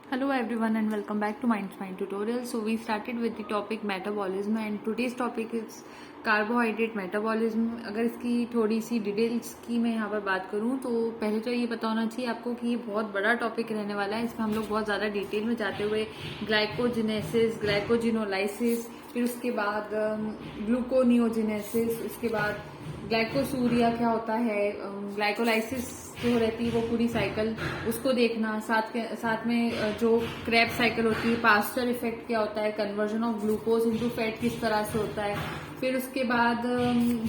Hello everyone and welcome back to Mind's Mind tutorial. So we started with the topic metabolism and today's topic is carbohydrate metabolism. अगर इसकी थोड़ी सी details की मैं यहाँ पर बात करूँ तो पहले तो ये पता होना चाहिए आपको कि ये बहुत बड़ा टॉपिक रहने वाला है. इसमें हम लोग बहुत ज़्यादा डिटेल में जाते हुए ग्लाइकोजिनेसिस, ग्लाइकोजिनोलाइसिस, फिर उसके बाद ग्लूकोनियोजिनेसिस, उसके बाद ग्लाइकोसूरिया क्या होता है, ग्लाइकोलाइसिस जो रहती है वो पूरी साइकिल उसको देखना, साथ में जो क्रेब साइकिल होती है, पास्चर इफेक्ट क्या होता है, conversion of glucose into fat किस तरह से होता है, फिर उसके बाद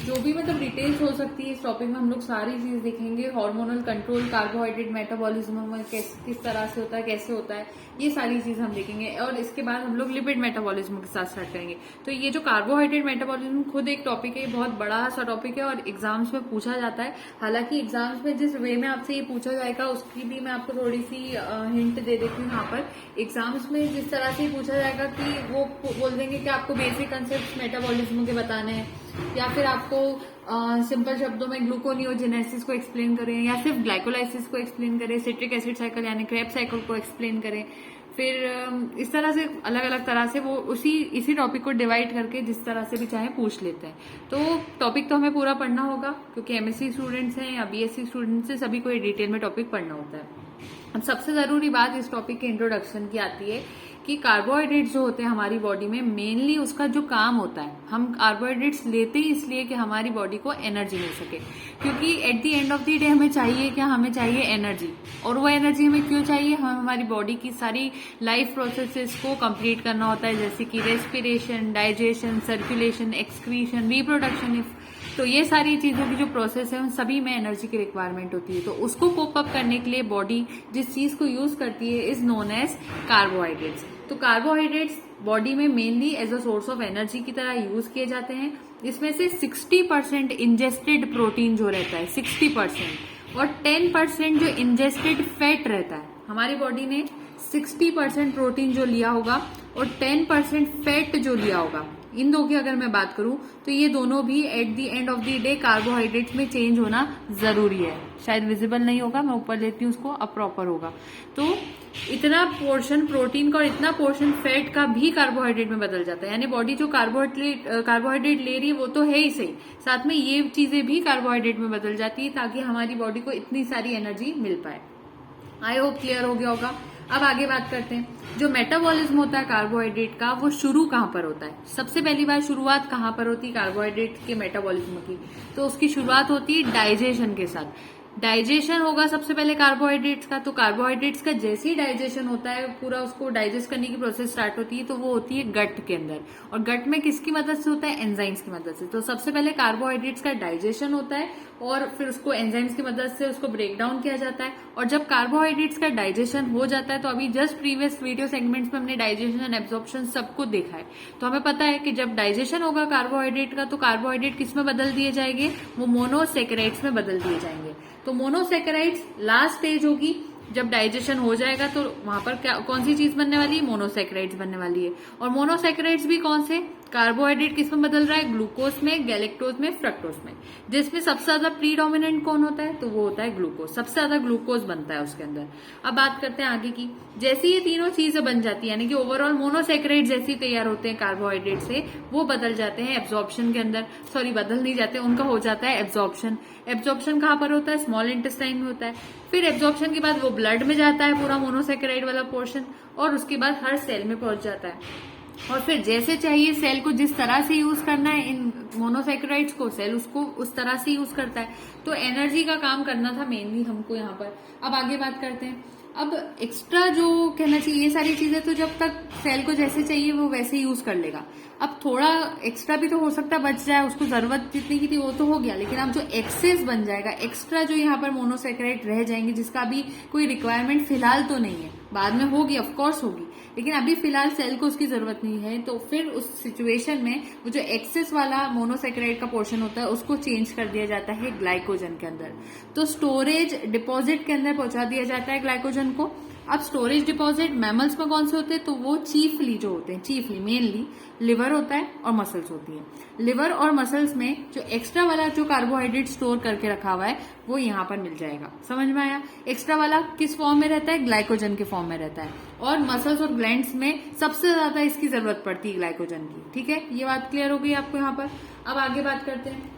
जो भी मतलब डिटेल्स हो सकती है इस टॉपिक में हम लोग सारी चीज देखेंगे. हार्मोनल कंट्रोल कार्बोहाइड्रेट मेटाबॉलिज्म में किस तरह से होता है, कैसे होता है, ये सारी चीज हम देखेंगे. और इसके बाद हम लोग लिपिड मेटाबॉलिज्म के साथ स्टार्ट करेंगे. तो ये जो कार्बोहाइड्रेट मेटाबॉलिज्म खुद एक टॉपिक है, ये बहुत बड़ा सा टॉपिक है और एग्जाम्स में पूछा जाता है. हालांकि एग्जाम्स में जिस वे में आपसे ये पूछा जाएगा उसकी भी मैं आपको थोड़ी सी हिंट दे देती हूँ. यहाँ पर एग्जाम्स में जिस तरह से पूछा जाएगा कि वो बोल देंगे कि आपको बेसिक कंसेप्ट मेटाबॉलिज्म के बताने हैं, या फिर आपको सिंपल शब्दों में ग्लूकोनियोजेनेसिस को एक्सप्लेन करें, या सिर्फ ग्लाइकोलाइसिस को एक्सप्लेन करें, सिट्रिक एसिड साइकिल यानी क्रेब साइकिल को एक्सप्लेन करें. फिर इस तरह से अलग अलग तरह से वो इसी टॉपिक को डिवाइड करके जिस तरह से भी चाहे पूछ लेते हैं. तो टॉपिक तो हमें पूरा पढ़ना होगा क्योंकि एमएससी स्टूडेंट्स हैं या बीएससी स्टूडेंट्स हैं, सभी को ये डिटेल में टॉपिक पढ़ना होता है. अब सबसे जरूरी बात इस टॉपिक के इंट्रोडक्शन की आती है कि कार्बोहाइड्रेट्स जो होते हैं हमारी बॉडी में, मेनली उसका जो काम होता है, हम कार्बोहाइड्रेट्स लेते ही इसलिए कि हमारी बॉडी को एनर्जी मिल सके. क्योंकि at the end of the day हमें चाहिए क्या, हमें चाहिए एनर्जी. और वो एनर्जी हमें क्यों चाहिए, हम हमारी बॉडी की सारी लाइफ प्रोसेसेस को कंप्लीट करना होता है, जैसे कि respiration, digestion, circulation, excretion, reproduction. तो ये सारी चीजों की जो प्रोसेस है उन सभी में एनर्जी की रिक्वायरमेंट होती है. तो उसको कोप अप करने के लिए बॉडी जिस चीज को यूज करती है इज नोन एज कार्बोहाइड्रेट्स. तो कार्बोहाइड्रेट्स बॉडी में mainly as a source of energy की तरह यूज किए जाते हैं. इसमें से 60% इंजेस्टेड प्रोटीन जो रहता है 60%, और 10% जो इंजेस्टेड फैट रहता है. हमारी बॉडी ने 60% प्रोटीन जो लिया होगा और 10% फैट जो लिया होगा, इन दो की अगर मैं बात करूं तो ये दोनों भी at the end of the day carbohydrates में चेंज होना जरूरी है. शायद विजिबल नहीं होगा, मैं ऊपर लेती हूँ उसको, अब प्रॉपर होगा. तो इतना पोर्शन प्रोटीन का और इतना पोर्शन फैट का भी कार्बोहाइड्रेट में बदल जाता है. यानी बॉडी जो कार्बोहाइड्रेट ले रही है वो तो है ही सही, साथ में ये चीजें भी कार्बोहाइड्रेट में बदल जाती है ताकि हमारी बॉडी को इतनी सारी एनर्जी मिल पाए. आई होप क्लियर हो गया होगा. अब आगे बात करते हैं. जो मेटाबॉलिज्म होता है कार्बोहाइड्रेट का, वो शुरू कहाँ पर होता है. सबसे पहली बार शुरुआत कहाँ पर होती है कार्बोहाइड्रेट के मेटाबॉलिज्म की, तो उसकी शुरुआत होती है डाइजेशन के साथ. डाइजेशन होगा सबसे पहले कार्बोहाइड्रेट्स का. तो कार्बोहाइड्रेट्स का जैसे ही डाइजेशन होता है, पूरा उसको डाइजेस्ट करने की प्रोसेस स्टार्ट होती है, तो वो होती है गट के अंदर. और गट में किसकी मदद से होता है, एंजाइम्स की मदद से. तो सबसे पहले कार्बोहाइड्रेट्स का डाइजेशन होता है और फिर उसको एंजाइम्स की मदद से उसको ब्रेक डाउन किया जाता है. और जब कार्बोहाइड्रेट्स का डाइजेशन हो जाता है, तो अभी जस्ट प्रीवियस वीडियो सेगमेंट्स में हमने डाइजेशन एंड एब्जॉर्प्शन सबको देखा है, तो हमें पता है कि जब डाइजेशन होगा कार्बोहाइड्रेट का, तो कार्बोहाइड्रेट किस में बदल दिए जाएंगे, वो मोनोसेकेराइड्स में बदल दिए जाएंगे. तो मोनोसेकेराइड्स लास्ट स्टेज होगी. जब डाइजेशन हो जाएगा तो वहां पर कौन सी चीज बनने वाली है, मोनोसेकेराइड्स बनने वाली है. और मोनोसेकेराइड्स भी कौन से, कार्बोहाइड्रेट किस में बदल रहा है, ग्लूकोज में, गैलेक्टोज में, फ्रक्टोज में. जिसमें सबसे ज्यादा प्रीडोमिनेंट कौन होता है, तो वो होता है ग्लूकोज. सबसे ज्यादा ग्लूकोज बनता है उसके अंदर. अब बात करते हैं आगे की. जैसे ये तीनों चीजें बन जाती है, यानी कि ओवरऑल मोनोसेकेराइड जैसे तैयार होते हैं कार्बोहाइड्रेट से, वो बदल जाते हैं एब्जॉर्प्शन के अंदर. सॉरी, बदल नहीं जाते, उनका हो जाता है एब्जॉर्प्शन. एब्जॉर्प्शन कहाँ पर होता है, स्मॉल इंटेस्टाइन में होता है. फिर एब्जॉर्प्शन के बाद वो ब्लड में जाता है पूरा मोनोसेकेराइड वाला पोर्शन, और उसके बाद हर सेल में पहुंच जाता है. और फिर जैसे चाहिए सेल को जिस तरह से यूज करना है इन मोनोसेकेराइड्स को, सेल उसको उस तरह से यूज करता है. तो एनर्जी का काम करना था मेनली हमको यहाँ पर. अब आगे बात करते हैं. अब एक्स्ट्रा जो कहना चाहिए, ये सारी चीजें तो जब तक सेल को जैसे चाहिए वो वैसे यूज कर लेगा. अब थोड़ा एक्स्ट्रा भी तो हो सकता है बच जाए, उसको जरूरत जितनी की थी वो तो हो गया, लेकिन अब जो एक्सेस बन जाएगा, एक्स्ट्रा जो यहाँ पर मोनोसेकेराइड रह जाएंगे जिसका अभी कोई रिक्वायरमेंट फिलहाल तो नहीं है, बाद में होगी, ऑफकोर्स होगी, लेकिन अभी फिलहाल सेल को उसकी जरूरत नहीं है. तो फिर उस सिचुएशन में वो जो एक्सेस वाला मोनोसेकेराइड का पोर्शन होता है उसको चेंज कर दिया जाता है ग्लाइकोजन के अंदर. तो स्टोरेज डिपॉजिट के अंदर पहुंचा दिया जाता है ग्लाइकोजन को. अब स्टोरेज डिपॉजिट मैमल्स में कौन से होते हैं, तो वो चीफली जो होते हैं, चीफली मेनली लिवर होता है और मसल्स होती है। लिवर और मसल्स में जो एक्स्ट्रा वाला जो कार्बोहाइड्रेट स्टोर करके रखा हुआ है वो यहाँ पर मिल जाएगा। समझ में आया? एक्स्ट्रा वाला किस फॉर्म में रहता है, ग्लाइकोजन के फॉर्म में रहता है, और मसल्स और ग्लैंड्स में सबसे ज्यादा इसकी जरूरत पड़ती है ग्लाइकोजन की। ठीक है, ये बात क्लियर हो गई आपको यहाँ पर। अब आगे बात करते हैं।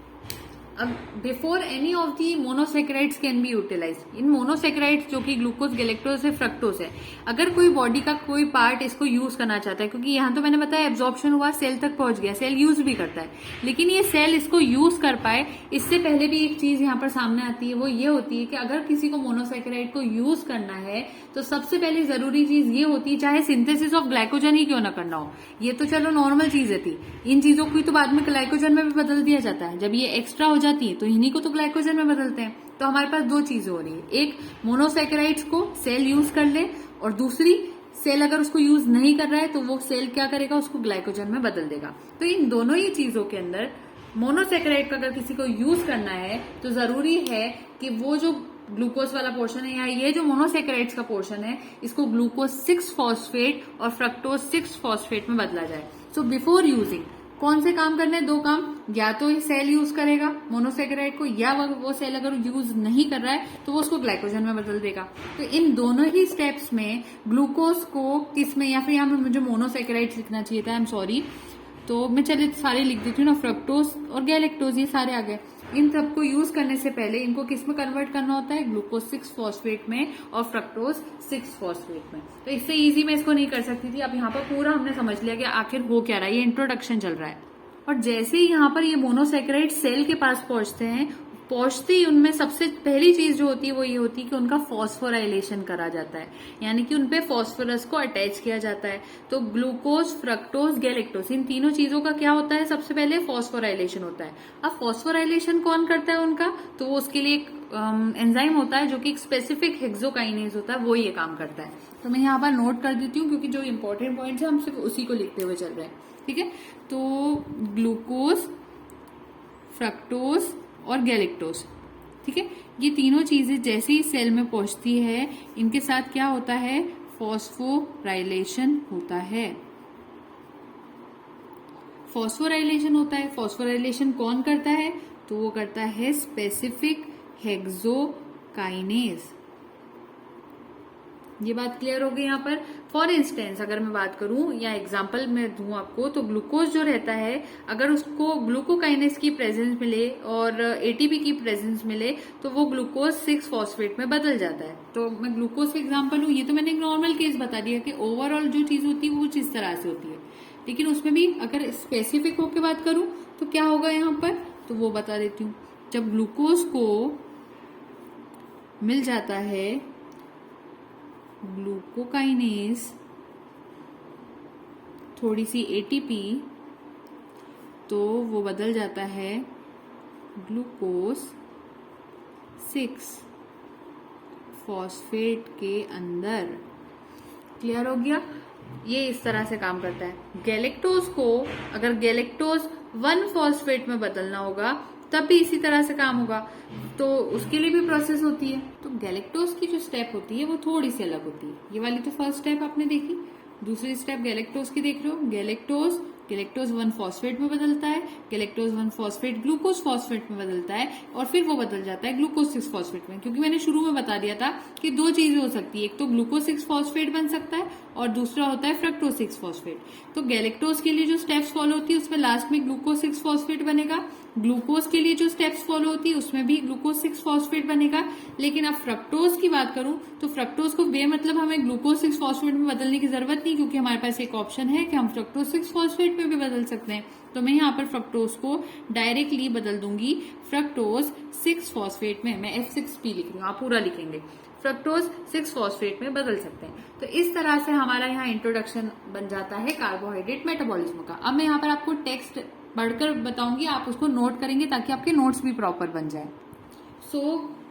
अब before any of the monosaccharides can be utilise, इन मोनोसेक्राइड्स जो कि ग्लूकोज, गैलेक्टोज है, फ्रक्टोज है, अगर कोई बॉडी का कोई पार्ट इसको यूज करना चाहता है, क्योंकि यहाँ तो मैंने बताया एब्जॉर्प्शन हुआ, सेल तक पहुंच गया, सेल यूज भी करता है, लेकिन ये सेल इसको यूज कर पाए इससे पहले भी एक चीज यहाँ पर सामने आती है, वो ये होती है कि अगर किसी को मोनोसेक्राइड को यूज करना है तो सबसे पहले जरूरी चीज ये होती है, चाहे सिंथेसिस ऑफ ग्लाइकोजन ही क्यों ना करना हो, ये तो चलो नॉर्मल चीजें थी, इन चीजों को तो बाद में ग्लाइकोजन में भी बदल दिया जाता है, जब ये एक्स्ट्रा हो जाती है तो इन्हीं को तो ग्लाइकोजन में बदलते हैं। तो हमारे पास दो चीजें हो रही है, एक मोनोसेक्राइड्स को सेल यूज कर ले, और दूसरी सेल अगर उसको यूज नहीं कर रहा है तो वो सेल क्या करेगा, उसको ग्लाइकोजन में बदल देगा। तो इन दोनों ही चीजों के अंदर मोनोसेक्राइड का अगर किसी को यूज करना है तो जरूरी है कि वो जो ग्लूकोज वाला पोर्शन है या ये जो मोनोसेक्राइड्स का पोर्शन है इसको ग्लूकोज 6 फॉस्फेट और फ्रक्टोज 6 फॉस्फेट में बदला जाए। सो बिफोर यूजिंग कौन से काम करने हैं, दो काम, या तो ये सेल यूज करेगा मोनोसेक्राइड को, या वो सेल अगर यूज नहीं कर रहा है तो वो उसको ग्लाइकोजन में बदल देगा। तो इन दोनों ही स्टेप्स में ग्लूकोज को किस में, या फिर यहाँ पे मुझे मोनोसेक्राइड्स लिखना चाहिए था, आई एम सॉरी, तो मैं चलिए सारे लिख देती हूँ ना, फ्रक्टोज और गैलेक्टोज ये सारे आ गए। इन सबको यूज करने से पहले इनको किस में कन्वर्ट करना होता है, ग्लूकोज 6 फॉस्फेट में और फ्रक्टोज 6 फॉस्फेट में। तो इससे इजी मैं इसको नहीं कर सकती थी। अब यहाँ पर पूरा हमने समझ लिया कि आखिर हो क्या रहा है, ये इंट्रोडक्शन चल रहा है। और जैसे ही यहाँ पर ये मोनोसेक्राइड सेल के पास पहुंचते ही उनमें सबसे पहली चीज जो होती है वो ये होती है कि उनका फॉस्फोराइलेशन करा जाता है, यानी कि उनपे फॉस्फोरस को अटैच किया जाता है। तो ग्लूकोज, फ्रक्टोज, गैलेक्टोज इन तीनों चीजों का क्या होता है, सबसे पहले फॉस्फोराइलेशन होता है। अब फॉस्फोराइलेशन कौन करता है उनका, तो वो उसके लिए एक एंजाइम होता है जो कि एक स्पेसिफिक हेक्सोकाइनेज होता है, वो ये काम करता है। तो मैं यहाँ पर नोट कर देती हूँ क्योंकि जो इंपॉर्टेंट पॉइंट्स है हम सिर्फ उसी को लिखते हुए चल रहे हैं। ठीक है, तो ग्लूकोज, फ्रक्टोज और गैलेक्टोज, ठीक है, ये तीनों चीजें जैसे ही सेल में पहुंचती है इनके साथ क्या होता है, फॉस्फोराइलेशन होता है। फॉस्फोराइलेशन होता है, फॉस्फोराइलेशन कौन करता है, तो वो करता है स्पेसिफिक हेक्सोकाइनेज। ये बात क्लियर हो गई यहाँ पर। फॉर इंस्टेंस अगर मैं बात करूं या एग्जांपल में दूं आपको, तो ग्लूकोज जो रहता है अगर उसको ग्लूकोकाइनेज की प्रेजेंस मिले और एटीपी की प्रेजेंस मिले तो वो ग्लूकोज 6 फॉस्फेट में बदल जाता है। तो मैं ग्लूकोज का एग्जांपल हूं, ये तो मैंने एक नॉर्मल केस बता दिया कि ओवरऑल जो चीज होती है वो इस तरह से होती है, लेकिन उसमें भी अगर स्पेसिफिक होकर बात करूं तो क्या होगा यहाँ पर, तो वो बता देती हूँ। जब ग्लूकोज को मिल जाता है ग्लूकोकाइनेज थोड़ी सी एटीपी, तो वो बदल जाता है ग्लूकोज 6 फॉस्फेट के अंदर। क्लियर हो गया, ये इस तरह से काम करता है। गैलेक्टोज को अगर गैलेक्टोज 1 फॉस्फेट में बदलना होगा तब भी इसी तरह से काम होगा, तो उसके लिए भी प्रोसेस होती है। तो गैलेक्टोज की जो स्टेप होती है वो थोड़ी सी अलग होती है। ये वाली तो फर्स्ट स्टेप आपने देखी, दूसरी स्टेप गैलेक्टोज की देख रहे हो। गैलेक्टोज 1 फॉस्फेट में बदलता है, गैलेक्टोज 1 फॉस्फेट ग्लूकोज फॉस्फेट में बदलता है और फिर वो बदल जाता है ग्लूकोज 6 फॉस्फेट में। क्योंकि मैंने शुरू में बता दिया था कि दो चीजें हो सकती है, एक तो ग्लूकोज 6 फॉस्फेट बन सकता है और दूसरा होता है फ्रक्टोज 6 फॉस्फेट। तो गैलेक्टोज के लिए जो स्टेप्स फॉलो होती है उसमें लास्ट में ग्लूकोज 6 फॉस्फेट बनेगा, ग्लूकोज के लिए जो स्टेप्स फॉलो होती है उसमें भी ग्लूकोज 6 फॉस्फेट बनेगा। लेकिन अब फ्रक्टोज की बात करूं तो फ्रक्टोज को बेमतलब हमें ग्लूकोज 6 फॉस्फेट में बदलने की जरूरत नहीं, क्योंकि हमारे पास एक ऑप्शन है कि हम फ्रक्टोज 6 फॉस्फेट में भी बदल सकते हैं। तो मैं यहाँ पर फ्रक्टोज को डायरेक्टली बदल दूंगी फ्रक्टोज 6 फॉस्फेट में। मैं F6P लिख रही हूँ, आप पूरा लिखेंगे, फ्रक्टोज 6 फॉस्फेट में बदल सकते हैं। तो इस तरह से हमारा यहाँ इंट्रोडक्शन बन जाता है कार्बोहाइड्रेट मेटाबॉलिज्म का। अब मैं यहाँ पर आपको टेक्स्ट पढ़कर बताऊंगी, आप उसको नोट करेंगे ताकि आपके नोट्स भी प्रॉपर बन जाए। सो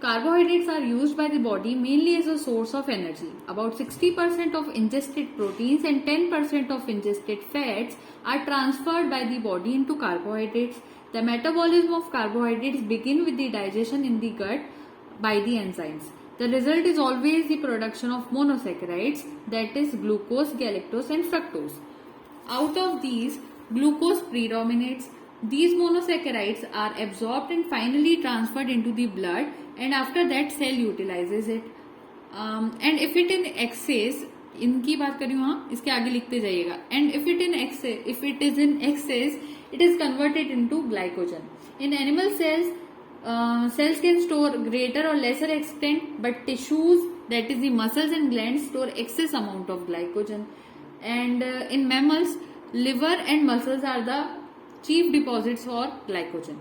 carbohydrates are used by the body mainly as a source of energy. About 60% of ingested proteins and 10% of ingested fats are transferred by the body into carbohydrates. The metabolism of carbohydrates begin with the digestion in the gut by the enzymes. The result is always the production of monosaccharides, that is glucose, galactose and fructose. Out of these, glucose predominates. These monosaccharides are absorbed and finally transferred into the blood, and after that cell utilizes it. And if it in excess, इनकी बात करूँ हाँ, इसके आगे लिखते जाइएगा. And if it is in excess, it is converted into glycogen. In animal cells, cells can store greater or lesser extent, but tissues, that is the muscles and glands, store excess amount of glycogen. And in mammals, liver and muscles are the chief deposits for glycogen.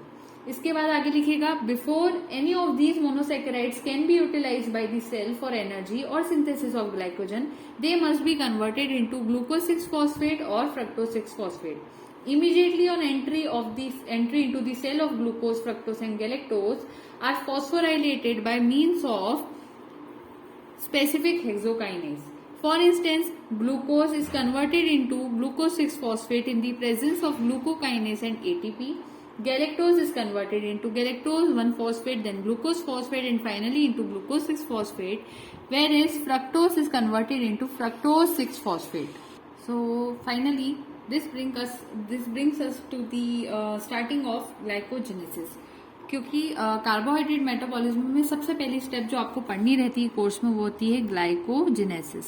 इसके बाद आगे लिखिएगा, before any of these monosaccharides can be utilised by the cell for energy और synthesis of glycogen, they must be converted into glucose 6 phosphate और fructose 6 phosphate. Immediately on entry into the cell of glucose, fructose and galactose are phosphorylated by means of specific hexokinase. For instance, glucose is converted into glucose 6 phosphate in the presence of glucokinase and ATP. Galactose is converted into galactose 1 phosphate, then glucose phosphate and finally into glucose 6 phosphate, whereas fructose is converted into fructose 6 phosphate. So finally, this brings us to the starting of glycogenesis. क्योंकि carbohydrate metabolism में सबसे पहली step जो आपको पढ़नी रहती है course में वो होती है glycogenesis.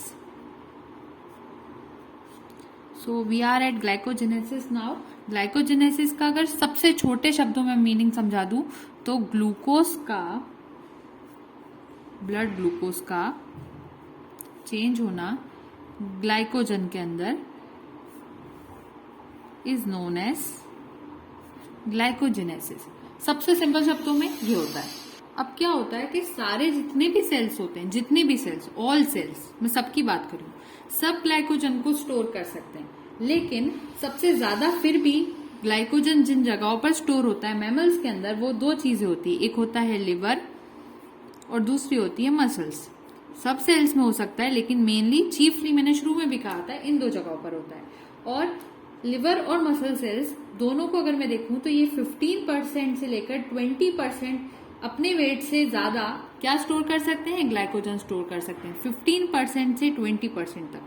So we are at glycogenesis now. Glycogenesis का अगर सबसे छोटे शब्दों में मीनिंग समझा दूं तो ग्लूकोज का, ब्लड ग्लूकोज का चेंज होना ग्लाइकोजन के अंदर इज नोन एज ग्लाइकोजेनेसिस. सबसे सिंपल शब्दों में ये होता है. अब क्या होता है कि सारे जितने भी सेल्स होते हैं, जितने भी सेल्स, ऑल सेल्स, मैं सबकी बात करूं, सब ग्लाइकोजन को स्टोर कर सकते हैं. लेकिन सबसे ज्यादा फिर भी ग्लाइकोजन जिन जगहों पर स्टोर होता है मैमल्स के अंदर, वो दो चीजें होती है. एक होता है लिवर और दूसरी होती है मसल्स. सब सेल्स में हो सकता है लेकिन मेनली, चीफली, मैंने शुरू में भी कहा था, इन दो जगहों पर होता है. और लिवर और मसल सेल्स दोनों को अगर मैं देखूं तो ये 15% से लेकर 20% अपने वेट से ज्यादा क्या स्टोर कर सकते हैं, ग्लाइकोजन स्टोर कर सकते हैं. 15% से 20% तक.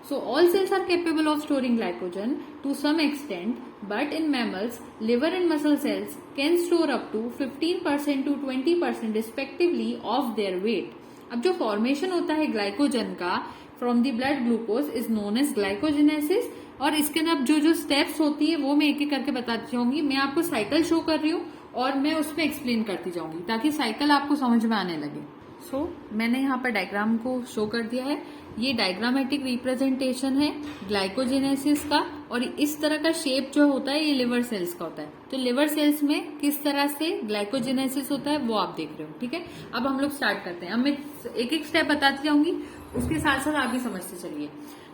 So all cells are capable of storing glycogen to some extent, but in mammals, liver and muscle cells can store up to 15% to 20% respectively of their weight. अब जो फॉर्मेशन होता है ग्लाइकोजन का from the blood glucose is known as glycogenesis. और इसके अंदर जो जो स्टेप्स होती है वो मैं एक एक करके बताती जाऊंगी. मैं आपको साइकिल शो कर रही हूँ और मैं उसमें एक्सप्लेन करती जाऊंगी ताकि साइकिल आपको समझ में आने लगे. सो मैंने यहाँ पर डायग्राम को शो कर दिया है. ये डायग्रामेटिक रिप्रेजेंटेशन है ग्लाइकोजेनेसिस का. और इस तरह का शेप जो होता है ये लिवर सेल्स का होता है. तो लिवर सेल्स में किस तरह से ग्लाइकोजेनेसिस होता है वो आप देख रहे हो. ठीक है, अब हम लोग स्टार्ट करते हैं. अब मैं एक एक स्टेप बताती जाऊंगी, उसके साथ साथ आप भी समझते चलिए.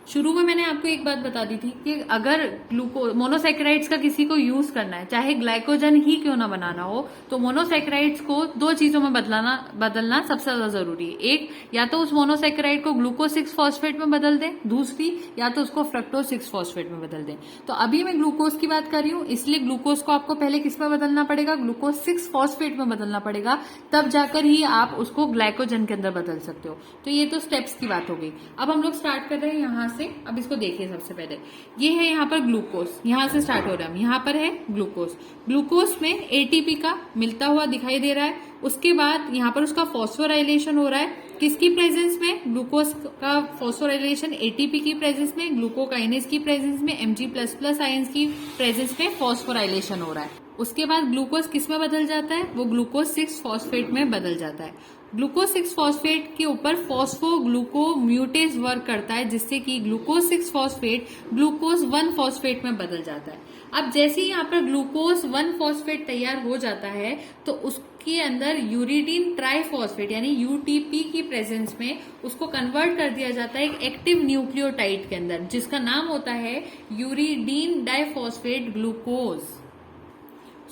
शुरू में मैंने आपको एक बात बता दी थी कि अगर मोनोसैकेराइड्स का किसी को यूज करना है, चाहे ग्लाइकोजन ही क्यों ना बनाना हो, तो मोनोसैकेराइड्स को दो चीजों में बदलना सबसे ज्यादा जरूरी है. एक, या तो उस मोनोसैकेराइड को ग्लूकोज 6 फॉस्फेट में बदल दें. दूसरी, या तो उसको फ्रक्टोज 6 फॉस्फेट में बदल दें. तो अभी मैं ग्लूकोज की बात कर रही हूँ, इसलिए ग्लूकोज को आपको पहले किस में बदलना पड़ेगा, ग्लूकोज 6 फॉस्फेट में बदलना पड़ेगा. तब जाकर ही आप उसको ग्लाइकोजन के अंदर बदल सकते हो. तो ये तो स्टेप्स की बात हो गई. अब हम लोग स्टार्ट कर रहे हैं यहाँ से. अब इसको देखिए. सबसे पहले ये है यहाँ पर ग्लूकोज, यहाँ से स्टार्ट हो रहा है. यहाँ पर है ग्लूकोज. ग्लूकोज में एटीपी का मिलता हुआ दिखाई दे रहा है. उसके बाद यहाँ पर उसका फॉस्फोराइलेशन हो रहा है. किसकी प्रेजेंस में, ग्लूकोज का फॉस्फोराइलेशन एटीपी की प्रेजेंस में, ग्लूकोकाइनेज की प्रेजेंस में, Mg++ आयंस की प्रेजेंस में फॉस्फोराइलेशन हो रहा है. उसके बाद ग्लूकोज किस में बदल जाता है, वो ग्लूकोज 6 फॉस्फेट में बदल जाता है. ग्लूकोज 6 फॉस्फेट के ऊपर फॉस्फोग्लूकोम्यूटेज वर्क करता है, जिससे कि ग्लूकोज 6 फॉस्फेट ग्लूकोज 1 फॉस्फेट में बदल जाता है. अब जैसे ही यहाँ पर ग्लूकोज 1 फॉस्फेट तैयार हो जाता है तो उसके अंदर यूरिडीन ट्राइफॉस्फेट यानी यूटीपी की प्रेजेंस में उसको कन्वर्ट कर दिया जाता है एक एक्टिव न्यूक्लियोटाइड के अंदर, जिसका नाम होता है uridine diphosphate glucose.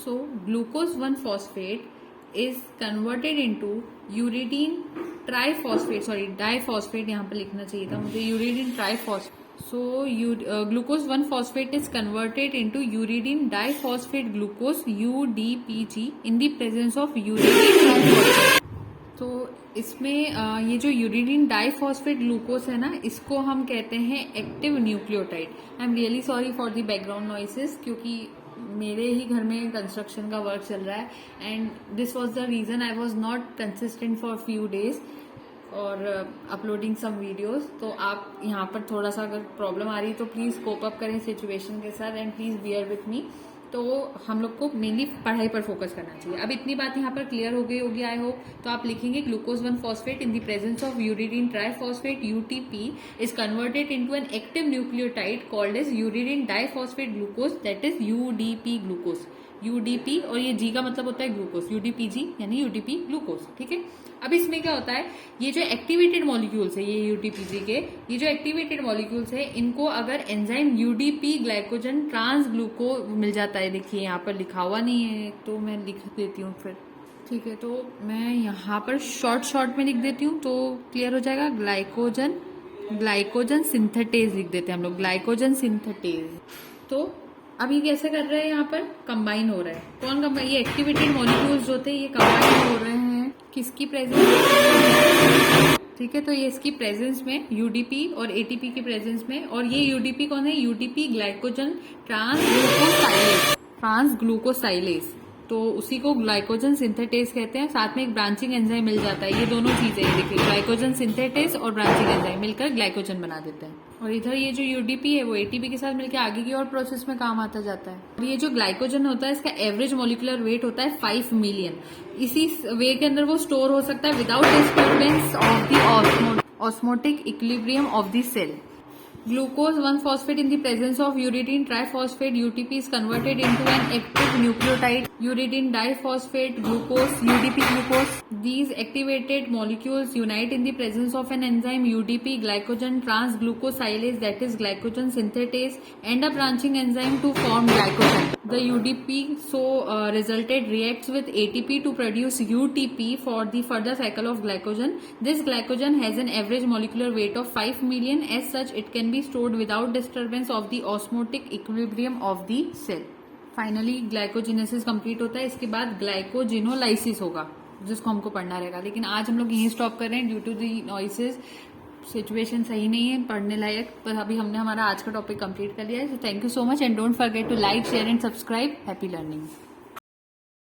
So glucose 1 phosphate is converted into uridine triphosphate, diphosphate यहाँ पर लिखना चाहिए था मुझे, uridine triphosphate. So glucose 1 phosphate is converted into uridine diphosphate glucose UDPG in the presence of uridine triphosphate. तो इसमें ये जो यूरिडीन डाइफॉस्फेट ग्लूकोज है ना, इसको हम कहते हैं active nucleotide. I am really sorry for the background noises, क्योंकि मेरे ही घर में कंस्ट्रक्शन का वर्क चल रहा है and this was the reason I was not consistent for few days और अपलोडिंग सम वीडियोस। तो आप यहाँ पर थोड़ा सा अगर प्रॉब्लम आ रही है तो प्लीज कोप अप करें सिचुएशन के साथ and please bear with me. तो हम लोग को मेनली पढ़ाई पर फोकस करना चाहिए। अब इतनी बात यहाँ पर क्लियर हो गई होगी आई होप। तो आप लिखेंगे glucose 1 phosphate in the presence of uridine triphosphate UTP is converted into an active nucleotide called as uridine diphosphate glucose, that is UDP glucose. UDP और ये जी का मतलब होता है ग्लूकोज, यूडीपीजी यानी यूडीपी ग्लूकोज, ठीक है। अब इसमें क्या होता है, ये जो एक्टिवेटेड मॉलिक्यूल्स है, ये यूटीपीजी के ये जो एक्टिवेटेड मॉलिक्यूल्स है, इनको अगर एंजाइम यूडीपी ग्लाइकोजन ट्रांस ग्लूको मिल जाता है, देखिए यहाँ पर लिखा हुआ नहीं है तो मैं लिख देती हूँ फिर, ठीक है। तो मैं यहाँ पर शॉर्ट में लिख देती हूँ तो क्लियर हो जाएगा। ग्लाइकोजन सिंथेटेज लिख देते हैं हम लोग, ग्लाइकोजन सिंथेटेज। तो अब ये कैसे कर रहे हैं, यहाँ पर कंबाइन हो रहा है। कौन कंबाइन, ये एक्टिवेटेड मॉलिक्यूल्स जो थे ये कंबाइन हो रहे हैं किसकी प्रेजेंस में, ठीक है। तो ये इसकी प्रेजेंस में यूडीपी और एटीपी की प्रेजेंस में, और ये यूडीपी कौन है, यूडीपी ग्लाइकोजन ट्रांस ग्लूकोसाइलेज, तो उसी को ग्लाइकोजन सिंथेटेज कहते हैं। साथ में एक ब्रांचिंग एंजाइम मिल जाता है, ये दोनों चीजें देखिए, ग्लाइकोजन सिंथेटेज और ब्रांचिंग एंजाइम मिलकर ग्लाइकोजन बना देते हैं। और इधर ये जो यूडीपी है वो एटीपी के साथ मिलकर आगे की और प्रोसेस में काम आता जाता है। और ये जो ग्लाइकोजन होता है इसका एवरेज मॉलिक्यूलर वेट होता है 5 मिलियन। इसी वे के अंदर वो स्टोर हो सकता है without disturbance of the osmotic equilibrium of the cell. Glucose 1 phosphate in the presence of uridine triphosphate UTP is converted into an active nucleotide uridine diphosphate glucose UDP glucose. These activated molecules unite in the presence of an enzyme UDP glycogen transglucosylase, that is glycogen synthetase, and a branching enzyme to form glycogen. The UDP resulted reacts with ATP to produce UTP for the further cycle of glycogen. This glycogen has an average molecular weight of 5 million. As such, it can be stored without disturbance of the osmotic equilibrium of the cell. Finally, glycogenesis complete होता है, इसके बाद glycogenolysis होगा जिसको हमको पढ़ना रहेगा। लेकिन आज हम लोग यहीं स्टॉप कर रहे हैं due to the noises. Situation सही नहीं है पढ़ने लायक, पर अभी हमने हमारा आज का टॉपिक कंप्लीट कर लिया है। So thank you so much and don't forget to like, share and subscribe. Happy learning.